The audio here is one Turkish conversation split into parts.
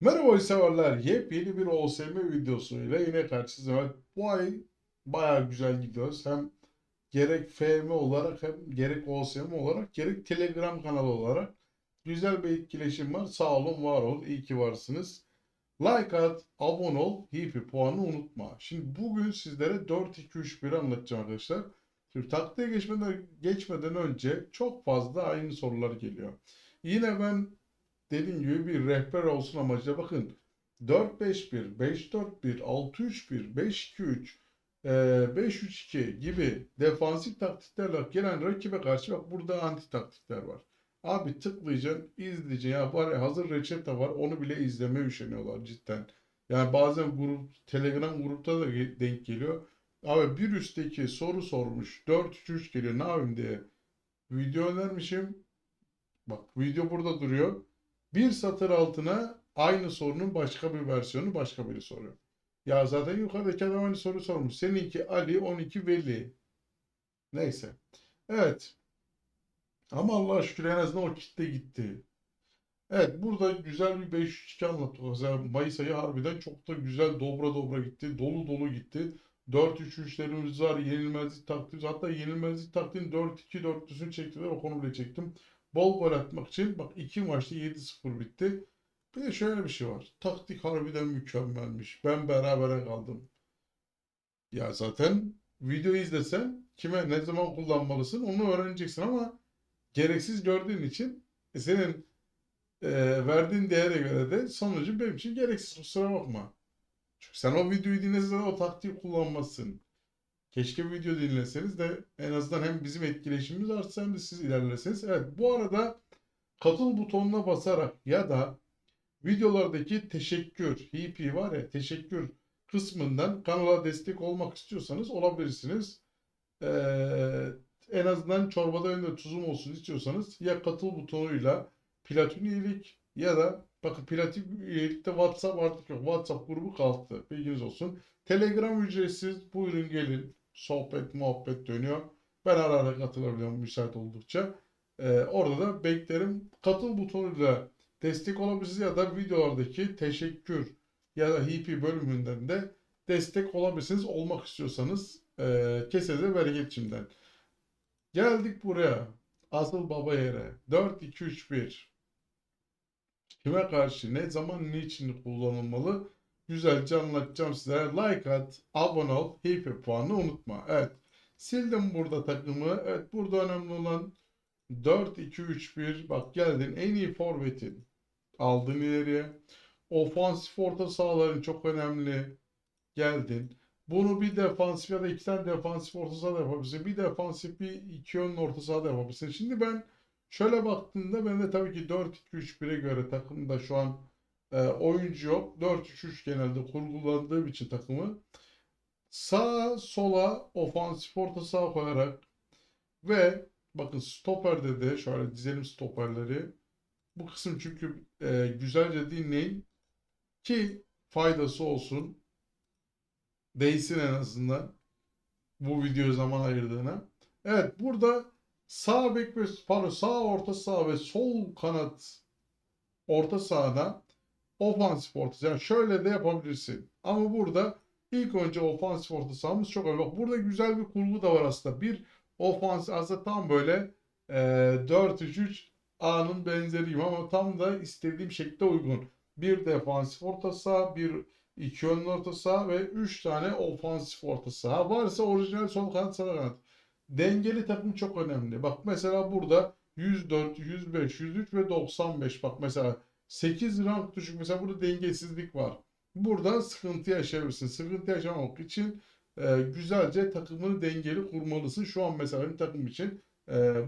Merhaba severler. Yepyeni bir OSM videosuyla yine karşınızdayım. Evet, bu ay bayağı güzel gidiyoruz. Hem gerek FM olarak hem gerek OSM olarak gerek Telegram kanalı olarak güzel bir etkileşim var. Sağ olun, var olun. İyi ki varsınız. Like at, abone ol, hipi puanı unutma. Şimdi bugün sizlere 4-2-3-1 anlatacağım arkadaşlar. Şimdi taktiğe geçmeden önce çok fazla aynı sorular geliyor. Yine ben dediğim gibi bir rehber olsun amacıyla bakın 4-5-1, 5-4-1, 6-3-1, 5-2-3, 5-3-2 gibi defansif taktiklerle gelen rakibe karşı bak burada anti taktikler var. Abi tıklayacaksın, izleyeceksin. Ya var ya hazır reçete var onu bile izlemeye üşeniyorlar cidden. Yani bazen Telegram grupta da denk geliyor. Abi bir üstteki soru sormuş. 4-3-3 geliyor ne yapayım diye. Video önermişim. Bak video burada duruyor. Bir satır altına aynı sorunun başka bir versiyonu başka biri soruyor. Ya zaten yukarıdaki adam aynı soru sormuş. Seninki Ali, 12 Veli. Neyse. Evet. Ama Allah'a şükür en azından o kitle gitti. Evet burada güzel bir 5-3-2 anlattık. Mesela Mayıs ayı harbiden çok da güzel dobra dobra gitti. Dolu dolu gitti. 4-3-3'lerimiz var. Yenilmezlik taktiğimiz. Hatta yenilmezlik taktiğin 4-2-4'lüsünü çektiler. O konu bile çektim. Bol gol atmak için. Bak 2 maçta 7-0 bitti. Bir de şöyle bir şey var. Taktik harbiden mükemmelmiş. Ben berabere kaldım. Ya zaten video izlesen kime ne zaman kullanmalısın onu öğreneceksin ama gereksiz gördüğün için senin verdiğin değere göre de sonucu benim için gereksiz, kusura bakma. Çünkü sen o videoyu dinlesen o taktiği kullanmazsın. Keşke video dinleseniz de en azından hem bizim etkileşimimiz artsa hem de siz ilerleseniz. Evet bu arada katıl butonuna basarak ya da videolardaki teşekkür, HP var ya teşekkür kısmından kanala destek olmak istiyorsanız olabilirsiniz. Ee, En azından çorbada önünde tuzum olsun istiyorsanız ya katıl butonuyla platin üyelik ya da bakın platin üyelikte WhatsApp artık yok. WhatsApp grubu kalktı. Bilginiz olsun. Telegram ücretsiz. Buyurun gelin. Sohbet muhabbet dönüyor. Ben ara ara katılabiliyorum müsait oldukça. Orada da beklerim. Katıl butonuyla destek olabilirsiniz ya da videolardaki teşekkür ya da HP bölümünden de destek olabilirsiniz olmak istiyorsanız kesede bereket şimdiden. Geldik buraya. Asıl baba yere. 4-2-3-1. Kime karşı, ne zaman, niçin kullanılmalı? Güzelce anlatacağım size. Like at, abone ol, hipe puanı unutma. Evet. Sildim burada takımı. Evet burada önemli olan 4-2-3-1. Bak geldin en iyi forvetin. Aldın ileriye. Ofansif orta sahaların çok önemli. Geldin. Bunu bir defansif ya da iki tane defansif orta saha da yapabilirsin. Bir defansif bir iki ön orta saha da yapabilirsin. Şimdi ben şöyle baktığımda ben de tabii ki 4-2-3-1'e göre takımda şu an oyuncu yok. 4-3-3 genelde kurguladığım için takımı sağa sola ofansif orta saha koyarak ve bakın stoperde de şöyle dizelim stoperleri. Bu kısım çünkü güzelce dinleyin ki faydası olsun. Değsin en azından bu video zaman ayırdığına. Evet burada sağ bek ve pardon sağ orta saha ve sol kanat orta sahada ofansif orta saha. Yani şöyle de yapabilirsin. Ama burada ilk önce ofansif orta sahamız çok önemli. Bak burada güzel bir kurgu da var aslında. Bir ofansif aslında tam böyle 4-3-3 A'nın benzeriyim ama tam da istediğim şekilde uygun. Bir defansif orta saha, bir iki ön orta saha ve 3 tane ofansif orta saha. Varsa orijinal sol kanat sağ kanat. Dengeli takım çok önemli. Bak mesela burada 104, 105, 103 ve 95. Bak mesela 8 rank düşük. Mesela burada dengesizlik var. Burada sıkıntı yaşayabilirsin. Sıkıntı yaşamak için güzelce takımını dengeli kurmalısın. Şu an mesela benim takım için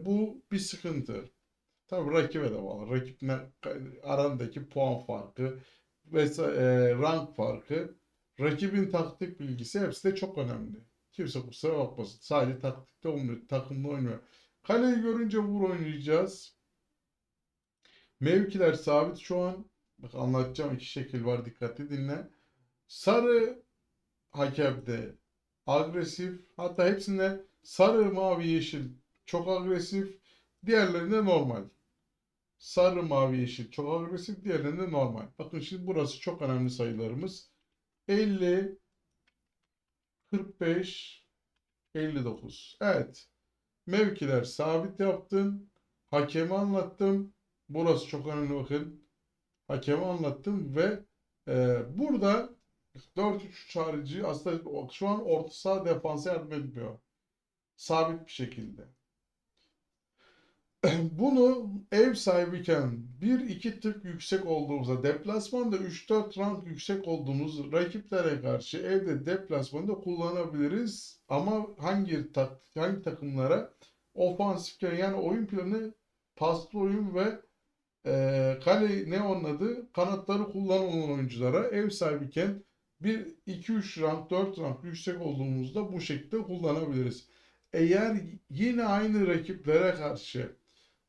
bu bir sıkıntı. Tabii rakibe de bağlı. Rakibine arandaki puan farkı vesaire rank farkı. Rakibin taktik bilgisi hepsi de çok önemli. Kimse kusura bakmasın. Sadece taktikte olmuyor. Takımda oynuyor. Kaleyi görünce vur oynayacağız. Mevkiler sabit şu an. Bak anlatacağım iki şekil var dikkatli dinle. Sarı hakemde agresif. Hatta hepsinde sarı, mavi, yeşil çok agresif. Diğerlerinde normal. Sarı, mavi, yeşil çok agresif. Diğerlerinde normal. Bakın şimdi burası çok önemli sayılarımız. 50, 45, 59. Evet. Mevkiler sabit yaptın. Hakemi anlattım. Burası çok önemli bakın. Hakemi anlattım ve burada 4-3-3 harici aslında şu an orta saha defansa yardım etmiyor. Sabit bir şekilde. Bunu ev sahibiyken bir iki tık yüksek olduğumuzda, deplasmanda 3-4 rank yüksek olduğumuz rakiplere karşı evde deplasmanda kullanabiliriz. Ama hangi takımlara? Ofansifken yani oyun planı, paslı oyun ve kale ne onun adı? Kanatları kullanan oyunculara ev sahibiyken bir 2-3 rank 4 rank yüksek olduğumuzda bu şekilde kullanabiliriz. Eğer yine aynı rakiplere karşı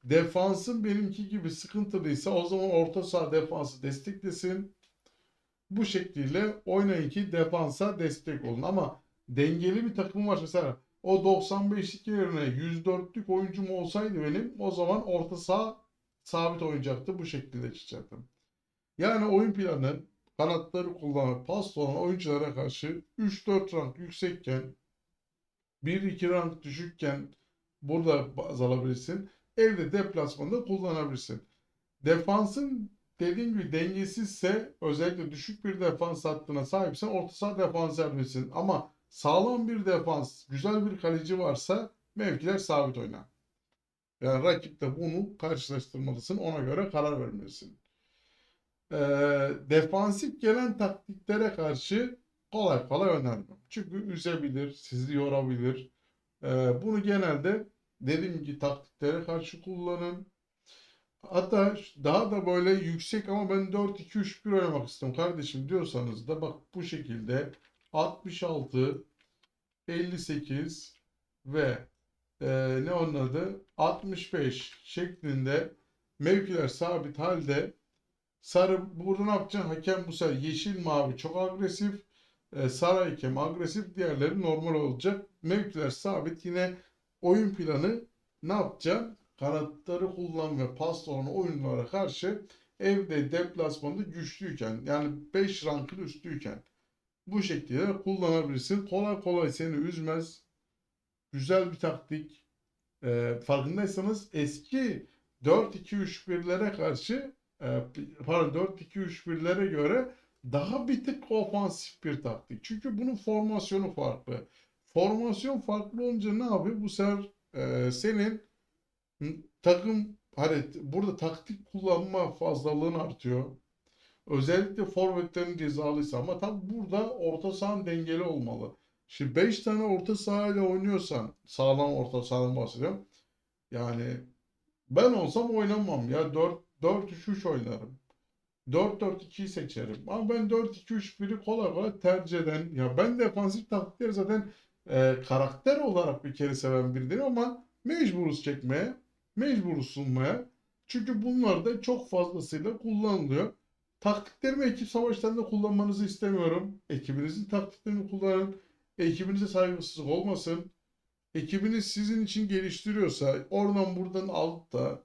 defansın benimki gibi sıkıntılıysa o zaman orta saha defansı desteklesin. Bu şekliyle oynayın ki defansa destek olun. Ama dengeli bir takım var. Mesela o 95'lik yerine 104'lük oyuncum olsaydı benim o zaman orta saha sabit oynayacaktı. Bu şekilde çıkacaktım. Yani oyun planı kanatları kullanıp pas olan oyunculara karşı 3-4 rank yüksekken 1-2 rank düşükken burada baz alabilirsin. Evde deplasmanda kullanabilirsin. Defansın dediğim gibi dengesizse özellikle düşük bir defans hattına sahipsen orta saha defans yapabilirsin. Ama sağlam bir defans, güzel bir kaleci varsa mevkiler sabit oynar. Yani rakipte bunu karşılaştırmalısın. Ona göre karar vermelisin. Defansif gelen taktiklere karşı kolay kolay önermem. Çünkü üzebilir, sizi yorabilir. Bunu genelde dediğim gibi taktiklere karşı kullanın. Hatta daha da böyle yüksek ama ben 4-2-3-1 oynamak istiyorum kardeşim diyorsanız da bak bu şekilde 66, 58 ve ne onun adı 65 şeklinde mevkiler sabit halde sarı burada ne yapacaksın? Hakem bu sefer yeşil mavi çok agresif. Sarı hakem agresif. Diğerleri normal olacak. Mevkiler sabit. Yine oyun planı ne yapacaksın? Kanatları kullan ve pas olan oyunlara karşı evde deplasmanda güçlüyken yani 5 rankın üstüyken bu şekilde kullanabilirsin. Kolay kolay seni üzmez. Güzel bir taktik. Farkındaysanız eski 4-2-3-1'lere karşı pardon 4-2-3-1'lere göre daha bir tık ofansif bir taktik. Çünkü bunun formasyonu farklı. Formasyon farklı olunca ne yapıyor? Bu sefer senin takım hani burada taktik kullanma fazlalığın artıyor. Özellikle forvetlerin cezalıysa ama tabi burada orta sahan dengeli olmalı. Şimdi 5 tane orta sahayla oynuyorsan sağlam orta sahadan bahsediyorum. Yani ben olsam oynamam ya 4-4-3-3 oynarım. 4-4-2'yi seçerim. Ama ben 4-2-3-1'i kolay kolay tercih eden ya ben defansif taktikleri zaten karakter olarak bir kere seven biri değilim ama mecburuz çekmeye, mecburuz sunmaya. Çünkü bunlar da çok fazlasıyla kullanılıyor. Taktiklerimi ekip savaşlarında kullanmanızı istemiyorum. Ekibinizin taktiklerini kullanın. Ekibinize saygısızlık olmasın. Ekibiniz sizin için geliştiriyorsa, oradan buradan alıp da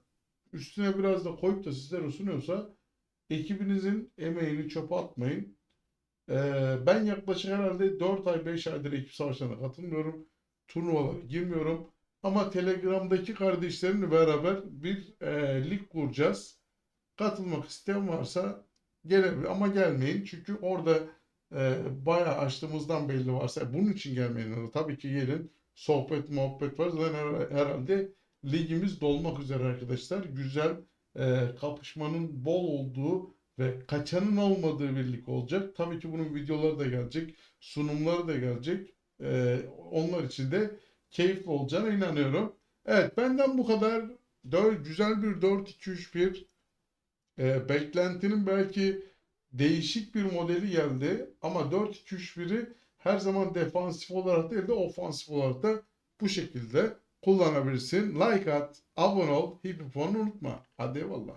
üstüne biraz da koyup da sizlere sunuyorsa ekibinizin emeğini çöpe atmayın. Ben yaklaşık herhalde 4 ay 5 aydır ekip savaşlarına katılmıyorum. Turnuvalara girmiyorum. Ama Telegram'daki kardeşlerimle beraber bir lig kuracağız. Katılmak isteyen varsa gelebilir ama gelmeyin. Çünkü orada bayağı açtığımızdan belli varsa bunun için gelmeyin. Tabii ki gelin. Sohbet muhabbet var. Zaten herhalde ligimiz dolmak üzere arkadaşlar. Güzel kapışmanın bol olduğu ve kaçanın olmadığı bir lig olacak. Tabii ki bunun videoları da gelecek. Sunumları da gelecek. Onlar için de keyifli olacağına inanıyorum. Evet benden bu kadar. Güzel bir 4-2-3-1 beklentinin belki değişik bir modeli geldi ama 4-2-3-1'i her zaman defansif olarak değil de ofansif olarak da bu şekilde kullanabilirsin. Like at, abone ol, hipi unutma. Hadi eyvallah.